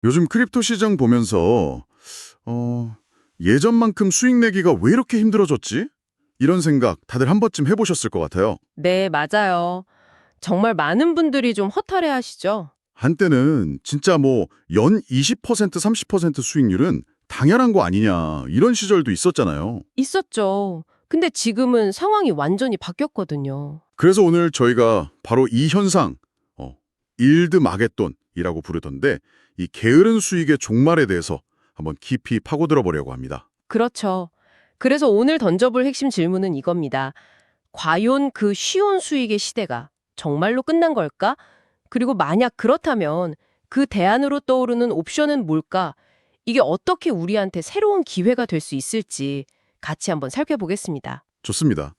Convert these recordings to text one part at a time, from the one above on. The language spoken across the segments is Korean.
요즘 크립토 시장 보면서 예전만큼 수익 내기가 왜 이렇게 힘들어졌지? 이런 생각 다들 한 번쯤 해보셨을 것 같아요. 네, 맞아요. 정말 많은 분들이 좀 허탈해 하시죠? 한때는 진짜 뭐 연 20%, 30% 수익률은 당연한 거 아니냐 이런 시절도 있었잖아요. 있었죠. 근데 지금은 상황이 완전히 바뀌었거든요. 그래서 오늘 저희가 바로 이 현상, 일드 마겟돈이라고 부르던데 이 게으른 수익의 종말에 대해서 한번 깊이 파고들어 보려고 합니다. 그렇죠. 그래서 오늘 던져볼 핵심 질문은 이겁니다. 과연 그 쉬운 수익의 시대가 정말로 끝난 걸까? 그리고 만약 그렇다면 그 대안으로 떠오르는 옵션은 뭘까? 이게 어떻게 우리한테 새로운 기회가 될 수 있을지 같이 한번 살펴보겠습니다. 좋습니다.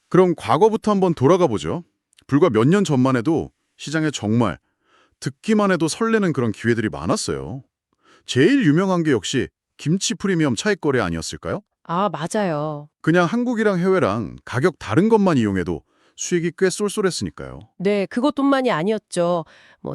그럼 과거부터 한번 돌아가 보죠. 불과 몇 년 전만 해도 시장에 정말 듣기만 해도 설레는 그런 기회들이 많았어요. 제일 유명한 게 역시 김치 프리미엄 차익 거래 아니었을까요? 아, 맞아요. 그냥 한국이랑 해외랑 가격 다른 것만 이용해도 수익이 꽤 쏠쏠했으니까요. 네, 그것뿐만이 아니었죠.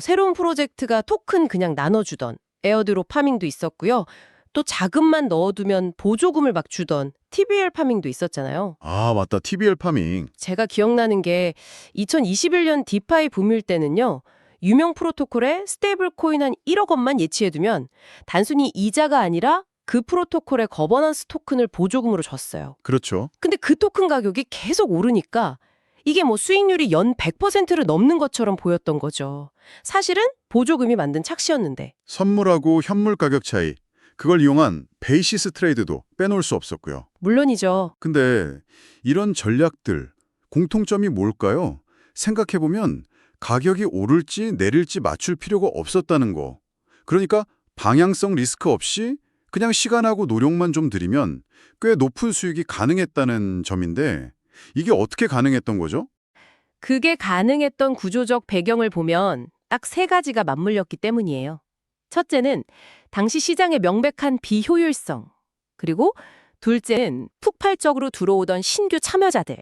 새로운 프로젝트가 토큰 그냥 나눠주던 에어드롭 파밍도 있었고요. 또 자금만 넣어두면 보조금을 막 주던 TBL 파밍도 있었잖아요. 아, 맞다. TBL 파밍. 제가 기억나는 게 2021년 디파이 붐일 때는요. 유명 프로토콜에 스테이블 코인 한 1억 원만 예치해두면 단순히 이자가 아니라 그 프로토콜의 거버넌스 토큰을 보조금으로 줬어요. 그렇죠. 근데 그 토큰 가격이 계속 오르니까 이게 수익률이 연 100%를 넘는 것처럼 보였던 거죠. 사실은 보조금이 만든 착시였는데. 선물하고 현물 가격 차이. 그걸 이용한 베이시스 트레이드도 빼놓을 수 없었고요. 물론이죠. 근데 이런 전략들 공통점이 뭘까요? 생각해보면 가격이 오를지 내릴지 맞출 필요가 없었다는 거. 그러니까 방향성 리스크 없이 그냥 시간하고 노력만 좀 들이면 꽤 높은 수익이 가능했다는 점인데 이게 어떻게 가능했던 거죠? 그게 가능했던 구조적 배경을 보면 딱 세 가지가 맞물렸기 때문이에요. 첫째는 당시 시장의 명백한 비효율성. 그리고 둘째는 폭발적으로 들어오던 신규 참여자들.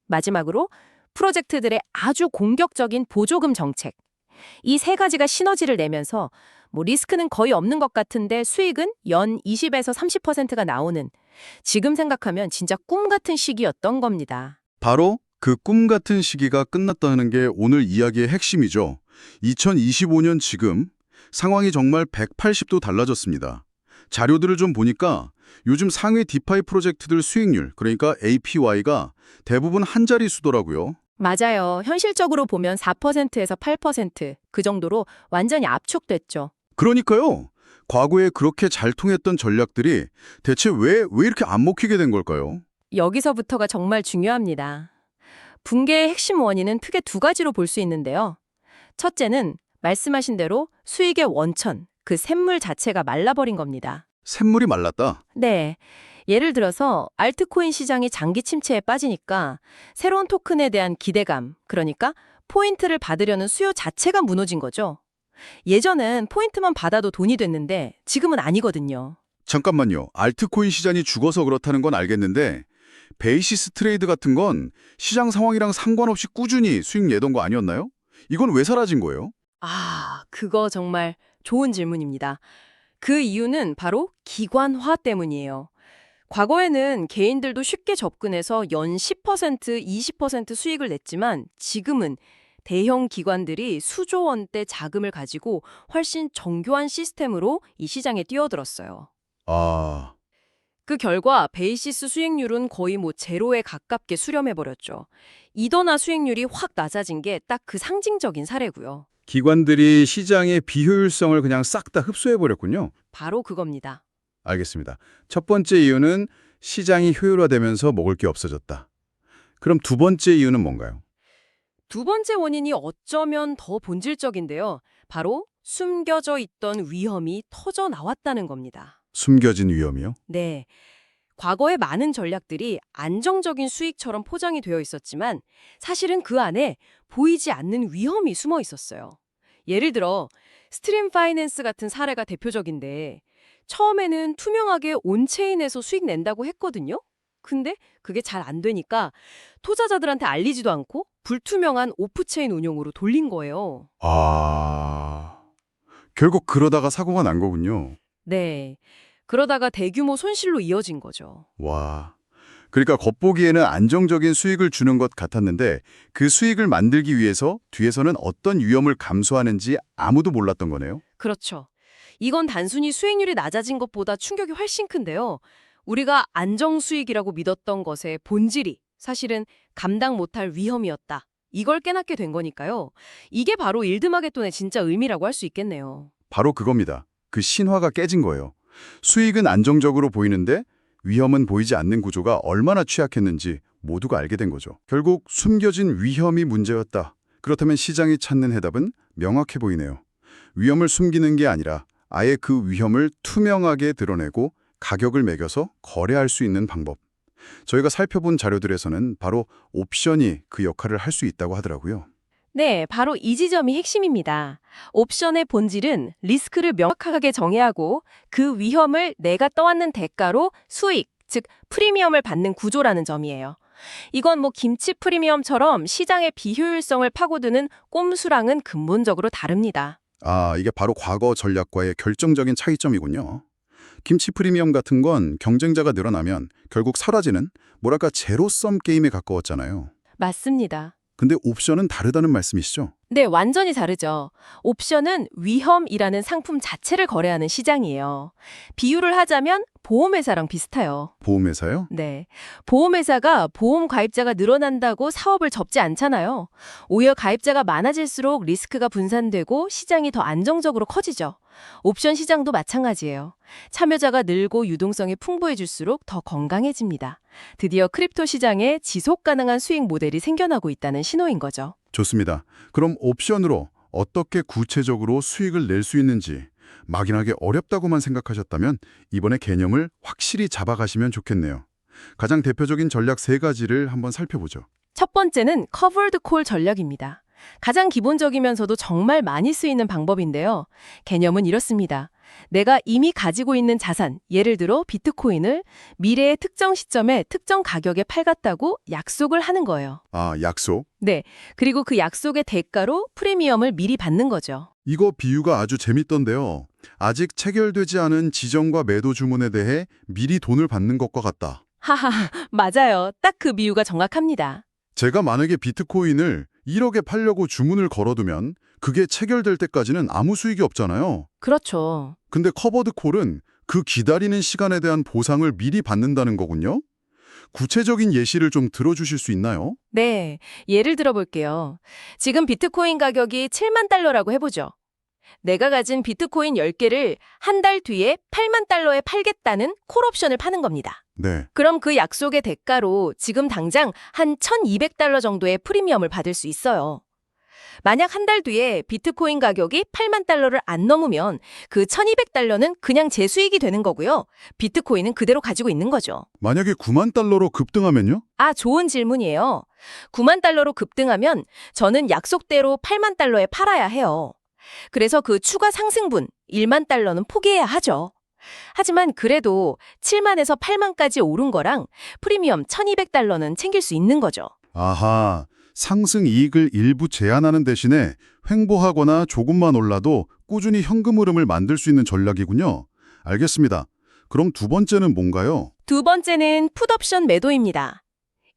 마지막으로 프로젝트들의 아주 공격적인 보조금 정책. 이 세 가지가 시너지를 내면서 리스크는 거의 없는 것 같은데 수익은 연 20에서 30%가 나오는 지금 생각하면 진짜 꿈 같은 시기였던 겁니다. 바로 그 꿈 같은 시기가 끝났다는 게 오늘 이야기의 핵심이죠. 2025년 지금 상황이 정말 180도 달라졌습니다. 자료들을 좀 보니까 요즘 상위 디파이 프로젝트들 수익률, 그러니까 APY가 대부분 한 자릿수더라고요. 맞아요. 현실적으로 보면 4%에서 8%그 정도로 완전히 압축됐죠. 그러니까요. 과거에 그렇게 잘 통했던 전략들이 대체 왜 이렇게 안 먹히게 된 걸까요? 여기서부터가 정말 중요합니다. 붕괴의 핵심 원인은 크게 두 가지로 볼 수 있는데요. 첫째는 말씀하신 대로 수익의 원천, 그 샘물 자체가 말라버린 겁니다. 샘물이 말랐다. 네. 예를 들어서 알트코인 시장이 장기 침체에 빠지니까 새로운 토큰에 대한 기대감, 그러니까 포인트를 받으려는 수요 자체가 무너진 거죠. 예전엔 포인트만 받아도 돈이 됐는데 지금은 아니거든요. 잠깐만요. 알트코인 시장이 죽어서 그렇다는 건 알겠는데 베이시스 트레이드 같은 건 시장 상황이랑 상관없이 꾸준히 수익 내던 거 아니었나요? 이건 왜 사라진 거예요? 아, 그거 정말 좋은 질문입니다. 그 이유는 바로 기관화 때문이에요. 과거에는 개인들도 쉽게 접근해서 연 10%, 20% 수익을 냈지만 지금은 대형 기관들이 수조 원대 자금을 가지고 훨씬 정교한 시스템으로 이 시장에 뛰어들었어요. 아, 그 결과 베이시스 수익률은 거의 제로에 가깝게 수렴해버렸죠. 이더나 수익률이 확 낮아진 게 딱 그 상징적인 사례고요. 기관들이 시장의 비효율성을 그냥 싹 다 흡수해버렸군요. 바로 그겁니다. 알겠습니다. 첫 번째 이유는 시장이 효율화되면서 먹을 게 없어졌다. 그럼 두 번째 이유는 뭔가요? 두 번째 원인이 어쩌면 더 본질적인데요. 바로 숨겨져 있던 위험이 터져 나왔다는 겁니다. 숨겨진 위험이요? 네. 과거의 많은 전략들이 안정적인 수익처럼 포장이 되어 있었지만 사실은 그 안에 보이지 않는 위험이 숨어 있었어요. 예를 들어 스트림 파이낸스 같은 사례가 대표적인데 처음에는 투명하게 온체인에서 수익 낸다고 했거든요. 근데 그게 잘 안 되니까 투자자들한테 알리지도 않고 불투명한 오프체인 운용으로 돌린 거예요. 아, 결국 그러다가 사고가 난 거군요. 네. 그러다가 대규모 손실로 이어진 거죠. 와. 그러니까 겉보기에는 안정적인 수익을 주는 것 같았는데 그 수익을 만들기 위해서 뒤에서는 어떤 위험을 감수하는지 아무도 몰랐던 거네요. 그렇죠. 이건 단순히 수익률이 낮아진 것보다 충격이 훨씬 큰데요. 우리가 안정수익이라고 믿었던 것의 본질이 사실은 감당 못할 위험이었다. 이걸 깨닫게 된 거니까요. 이게 바로 일드마게돈의 진짜 의미라고 할 수 있겠네요. 바로 그겁니다. 그 신화가 깨진 거예요. 수익은 안정적으로 보이는데 위험은 보이지 않는 구조가 얼마나 취약했는지 모두가 알게 된 거죠. 결국 숨겨진 위험이 문제였다. 그렇다면 시장이 찾는 해답은 명확해 보이네요. 위험을 숨기는 게 아니라 아예 그 위험을 투명하게 드러내고 가격을 매겨서 거래할 수 있는 방법. 저희가 살펴본 자료들에서는 바로 옵션이 그 역할을 할 수 있다고 하더라고요. 네, 바로 이 지점이 핵심입니다. 옵션의 본질은 리스크를 명확하게 정의하고 그 위험을 내가 떠안는 대가로 수익, 즉 프리미엄을 받는 구조라는 점이에요. 이건 뭐 김치 프리미엄처럼 시장의 비효율성을 파고드는 꼼수랑은 근본적으로 다릅니다. 아, 이게 바로 과거 전략과의 결정적인 차이점이군요. 김치 프리미엄 같은 건 경쟁자가 늘어나면 결국 사라지는 뭐랄까 제로섬 게임에 가까웠잖아요. 맞습니다. 근데 옵션은 다르다는 말씀이시죠? 네, 완전히 다르죠. 옵션은 위험이라는 상품 자체를 거래하는 시장이에요. 비유를 하자면 보험회사랑 비슷해요. 보험회사요? 네. 보험회사가 보험 가입자가 늘어난다고 사업을 접지 않잖아요. 오히려 가입자가 많아질수록 리스크가 분산되고 시장이 더 안정적으로 커지죠. 옵션 시장도 마찬가지예요. 참여자가 늘고 유동성이 풍부해질수록 더 건강해집니다. 드디어 크립토 시장에 지속 가능한 수익 모델이 생겨나고 있다는 신호인 거죠. 좋습니다. 그럼 옵션으로 어떻게 구체적으로 수익을 낼 수 있는지 막연하게 어렵다고만 생각하셨다면 이번에 개념을 확실히 잡아가시면 좋겠네요. 가장 대표적인 전략 3가지를 한번 살펴보죠. 첫 번째는 커버드 콜 전략입니다. 가장 기본적이면서도 정말 많이 쓰이는 방법인데요. 개념은 이렇습니다. 내가 이미 가지고 있는 자산, 예를 들어 비트코인을 미래의 특정 시점에 특정 가격에 팔겠다고 약속을 하는 거예요. 아, 약속. 네, 그리고 그 약속의 대가로 프리미엄을 미리 받는 거죠. 이거 비유가 아주 재밌던데요. 아직 체결되지 않은 지정과 매도 주문에 대해 미리 돈을 받는 것과 같다. 하하, 맞아요. 딱 그 비유가 정확합니다. 제가 만약에 비트코인을 1억에 팔려고 주문을 걸어두면 그게 체결될 때까지는 아무 수익이 없잖아요. 그렇죠. 근데 커버드 콜은 그 기다리는 시간에 대한 보상을 미리 받는다는 거군요. 구체적인 예시를 좀 들어주실 수 있나요? 네, 예를 들어볼게요. 지금 비트코인 가격이 7만 달러라고 해보죠. 내가 가진 비트코인 10개를 한 달 뒤에 8만 달러에 팔겠다는 콜옵션을 파는 겁니다. 네. 그럼 그 약속의 대가로 지금 당장 한 1,200달러 정도의 프리미엄을 받을 수 있어요. 만약 한 달 뒤에 비트코인 가격이 8만 달러를 안 넘으면 그 1,200달러는 그냥 제 수익이 되는 거고요. 비트코인은 그대로 가지고 있는 거죠. 만약에 9만 달러로 급등하면요? 아, 좋은 질문이에요. 9만 달러로 급등하면 저는 약속대로 8만 달러에 팔아야 해요. 그래서 그 추가 상승분 1만 달러는 포기해야 하죠. 하지만 그래도 7만에서 8만까지 오른 거랑 프리미엄 1,200달러는 챙길 수 있는 거죠. 아하, 상승 이익을 일부 제한하는 대신에 횡보하거나 조금만 올라도 꾸준히 현금 흐름을 만들 수 있는 전략이군요. 알겠습니다. 그럼 두 번째는 뭔가요? 두 번째는 풋옵션 매도입니다.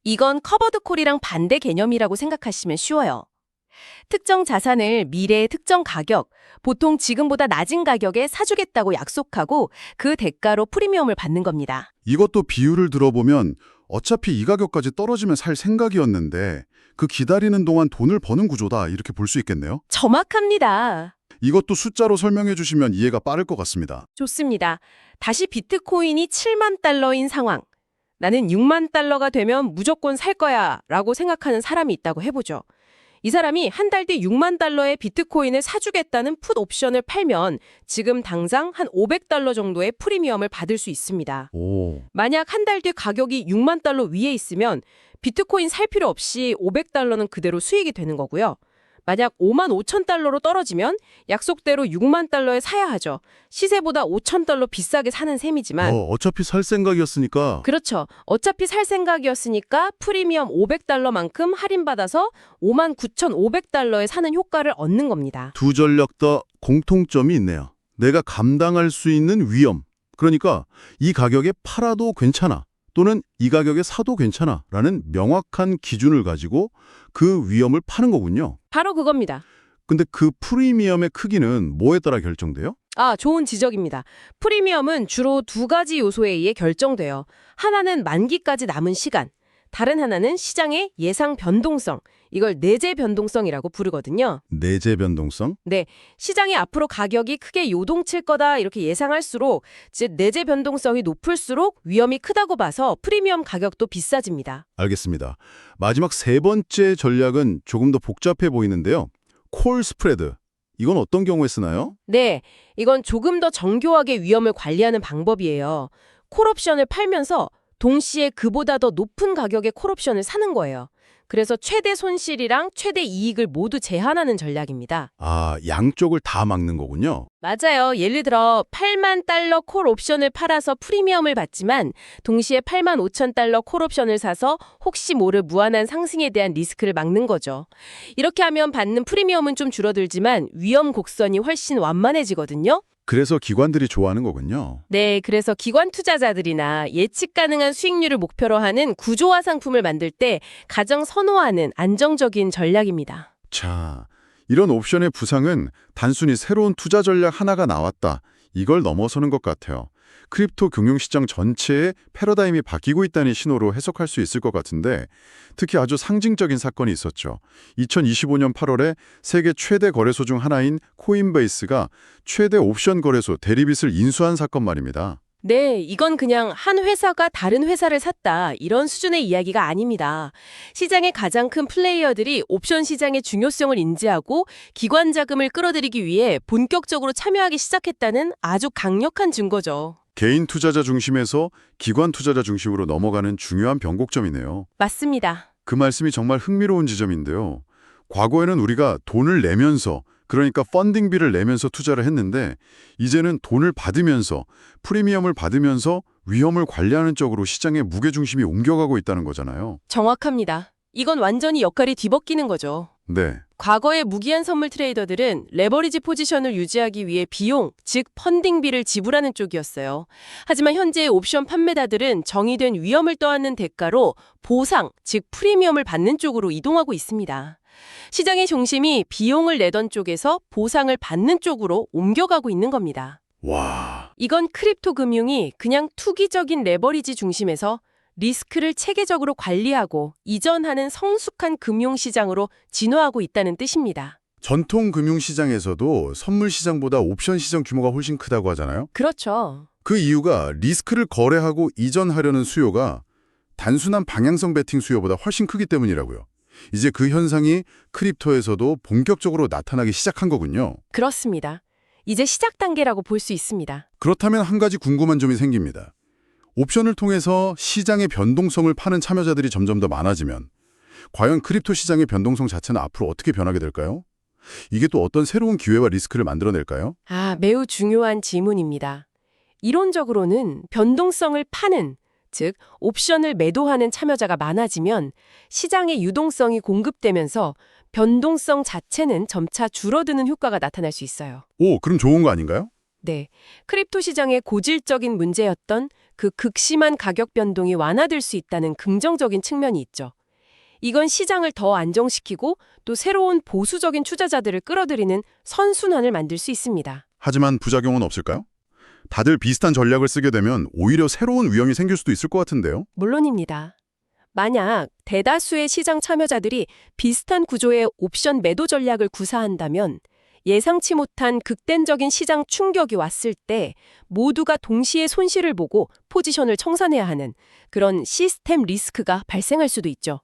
이건 커버드 콜이랑 반대 개념이라고 생각하시면 쉬워요. 특정 자산을 미래의 특정 가격, 보통 지금보다 낮은 가격에 사주겠다고 약속하고 그 대가로 프리미엄을 받는 겁니다. 이것도 비유를 들어보면 어차피 이 가격까지 떨어지면 살 생각이었는데 그 기다리는 동안 돈을 버는 구조다 이렇게 볼 수 있겠네요. 정확합니다. 이것도 숫자로 설명해 주시면 이해가 빠를 것 같습니다. 좋습니다. 다시 비트코인이 7만 달러인 상황. 나는 6만 달러가 되면 무조건 살 거야 라고 생각하는 사람이 있다고 해보죠. 이 사람이 한 달 뒤 6만 달러의 비트코인을 사주겠다는 풋 옵션을 팔면 지금 당장 한 500달러 정도의 프리미엄을 받을 수 있습니다. 오, 만약 한 달 뒤 가격이 6만 달러 위에 있으면 비트코인 살 필요 없이 500달러는 그대로 수익이 되는 거고요. 만약 5만 5천 달러로 떨어지면 약속대로 6만 달러에 사야 하죠. 시세보다 5천 달러 비싸게 사는 셈이지만 어차피 살 생각이었으니까. 그렇죠. 어차피 살 생각이었으니까 프리미엄 500달러만큼 할인받아서 5만 9,500달러에 사는 효과를 얻는 겁니다. 두 전략 다 공통점이 있네요. 내가 감당할 수 있는 위험. 그러니까 이 가격에 팔아도 괜찮아. 또는 이 가격에 사도 괜찮아. 라는 명확한 기준을 가지고 그 위험을 파는 거군요. 바로 그겁니다. 근데 그 프리미엄의 크기는 뭐에 따라 결정돼요? 좋은 지적입니다. 프리미엄은 주로 두 가지 요소에 의해 결정돼요. 하나는 만기까지 남은 시간, 다른 하나는 시장의 예상 변동성, 이걸 내재 변동성이라고 부르거든요. 내재 변동성? 네, 시장이 앞으로 가격이 크게 요동칠 거다 이렇게 예상할수록 즉 내재 변동성이 높을수록 위험이 크다고 봐서 프리미엄 가격도 비싸집니다. 알겠습니다. 마지막 세 번째 전략은 조금 더 복잡해 보이는데요. 콜 스프레드. 이건 어떤 경우에 쓰나요? 네, 이건 조금 더 정교하게 위험을 관리하는 방법이에요. 콜옵션을 팔면서 동시에 그보다 더 높은 가격의 콜옵션을 사는 거예요. 그래서 최대 손실이랑 최대 이익을 모두 제한하는 전략입니다. 양쪽을 다 막는 거군요. 맞아요. 예를 들어 8만 달러 콜 옵션을 팔아서 프리미엄을 받지만 동시에 8만 5천 달러 콜 옵션을 사서 혹시 모를 무한한 상승에 대한 리스크를 막는 거죠. 이렇게 하면 받는 프리미엄은 좀 줄어들지만 위험 곡선이 훨씬 완만해지거든요. 그래서 기관들이 좋아하는 거군요. 네, 그래서 기관 투자자들이나 예측 가능한 수익률을 목표로 하는 구조화 상품을 만들 때 가장 선호하는 안정적인 전략입니다. 자, 이런 옵션의 부상은 단순히 새로운 투자 전략 하나가 나왔다. 이걸 넘어서는 것 같아요. 크립토 금융시장 전체의 패러다임이 바뀌고 있다는 신호로 해석할 수 있을 것 같은데 특히 아주 상징적인 사건이 있었죠. 2025년 8월에 세계 최대 거래소 중 하나인 코인베이스가 최대 옵션 거래소 대리빗을 인수한 사건 말입니다. 네, 이건 그냥 한 회사가 다른 회사를 샀다 이런 수준의 이야기가 아닙니다. 시장의 가장 큰 플레이어들이 옵션 시장의 중요성을 인지하고 기관 자금을 끌어들이기 위해 본격적으로 참여하기 시작했다는 아주 강력한 증거죠. 개인 투자자 중심에서 기관 투자자 중심으로 넘어가는 중요한 변곡점이네요. 맞습니다. 그 말씀이 정말 흥미로운 지점인데요. 과거에는 우리가 돈을 내면서 그러니까 펀딩비를 내면서 투자를 했는데 이제는 돈을 받으면서 프리미엄을 받으면서 위험을 관리하는 쪽으로 시장의 무게중심이 옮겨가고 있다는 거잖아요. 정확합니다. 이건 완전히 역할이 뒤바뀌는 거죠. 네. 과거의 무기한 선물 트레이더들은 레버리지 포지션을 유지하기 위해 비용, 즉 펀딩비를 지불하는 쪽이었어요. 하지만 현재의 옵션 판매다들은 정의된 위험을 떠안는 대가로 보상, 즉 프리미엄을 받는 쪽으로 이동하고 있습니다. 시장의 중심이 비용을 내던 쪽에서 보상을 받는 쪽으로 옮겨가고 있는 겁니다. 와, 이건 크립토 금융이 그냥 투기적인 레버리지 중심에서 리스크를 체계적으로 관리하고 이전하는 성숙한 금융시장으로 진화하고 있다는 뜻입니다. 전통 금융시장에서도 선물 시장보다 옵션 시장 규모가 훨씬 크다고 하잖아요. 그렇죠. 그 이유가 리스크를 거래하고 이전하려는 수요가 단순한 방향성 베팅 수요보다 훨씬 크기 때문이라고요. 이제 그 현상이 크립토에서도 본격적으로 나타나기 시작한 거군요. 그렇습니다. 이제 시작 단계라고 볼 수 있습니다. 그렇다면 한 가지 궁금한 점이 생깁니다. 옵션을 통해서 시장의 변동성을 파는 참여자들이 점점 더 많아지면 과연 크립토 시장의 변동성 자체는 앞으로 어떻게 변하게 될까요? 이게 또 어떤 새로운 기회와 리스크를 만들어낼까요? 매우 중요한 질문입니다. 이론적으로는 변동성을 파는, 즉 옵션을 매도하는 참여자가 많아지면 시장의 유동성이 공급되면서 변동성 자체는 점차 줄어드는 효과가 나타날 수 있어요. 오, 그럼 좋은 거 아닌가요? 네, 크립토 시장의 고질적인 문제였던 그 극심한 가격 변동이 완화될 수 있다는 긍정적인 측면이 있죠. 이건 시장을 더 안정시키고 또 새로운 보수적인 투자자들을 끌어들이는 선순환을 만들 수 있습니다. 하지만 부작용은 없을까요? 다들 비슷한 전략을 쓰게 되면 오히려 새로운 위험이 생길 수도 있을 것 같은데요. 물론입니다. 만약 대다수의 시장 참여자들이 비슷한 구조의 옵션 매도 전략을 구사한다면 예상치 못한 극단적인 시장 충격이 왔을 때 모두가 동시에 손실을 보고 포지션을 청산해야 하는 그런 시스템 리스크가 발생할 수도 있죠.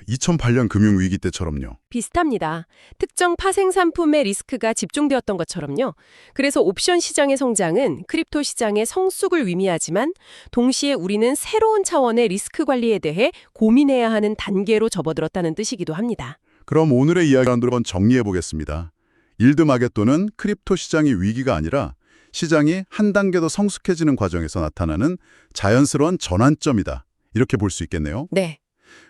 2008년 금융위기 때처럼요. 비슷합니다. 특정 파생 상품의 리스크가 집중되었던 것처럼요. 그래서 옵션 시장의 성장은 크립토 시장의 성숙을 의미하지만 동시에 우리는 새로운 차원의 리스크 관리에 대해 고민해야 하는 단계로 접어들었다는 뜻이기도 합니다. 그럼 오늘의 이야기를 한번 정리해 보겠습니다. 일드마겟돈은 크립토 시장의 위기가 아니라 시장이 한 단계 더 성숙해지는 과정에서 나타나는 자연스러운 전환점이다. 이렇게 볼 수 있겠네요. 네.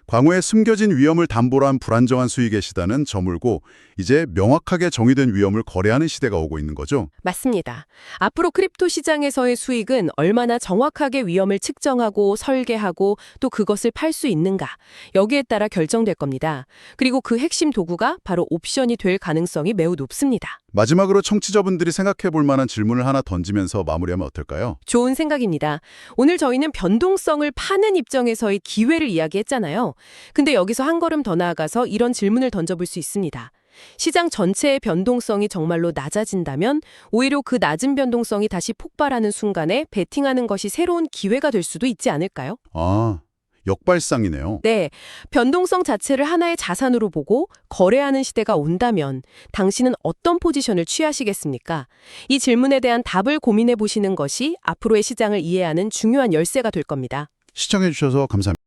광후에 숨겨진 위험을 담보로 한 불안정한 수익의 시대는 저물고 이제 명확하게 정의된 위험을 거래하는 시대가 오고 있는 거죠. 맞습니다. 앞으로 크립토 시장에서의 수익은 얼마나 정확하게 위험을 측정하고 설계하고 또 그것을 팔 수 있는가, 여기에 따라 결정될 겁니다. 그리고 그 핵심 도구가 바로 옵션이 될 가능성이 매우 높습니다. 마지막으로 청취자분들이 생각해 볼 만한 질문을 하나 던지면서 마무리하면 어떨까요? 좋은 생각입니다. 오늘 저희는 변동성을 파는 입장에서의 기회를 이야기했잖아요. 근데 여기서 한 걸음 더 나아가서 이런 질문을 던져볼 수 있습니다. 시장 전체의 변동성이 정말로 낮아진다면 오히려 그 낮은 변동성이 다시 폭발하는 순간에 베팅하는 것이 새로운 기회가 될 수도 있지 않을까요? 아, 역발상이네요. 네, 변동성 자체를 하나의 자산으로 보고 거래하는 시대가 온다면 당신은 어떤 포지션을 취하시겠습니까? 이 질문에 대한 답을 고민해 보시는 것이 앞으로의 시장을 이해하는 중요한 열쇠가 될 겁니다. 시청해 주셔서 감사합니다.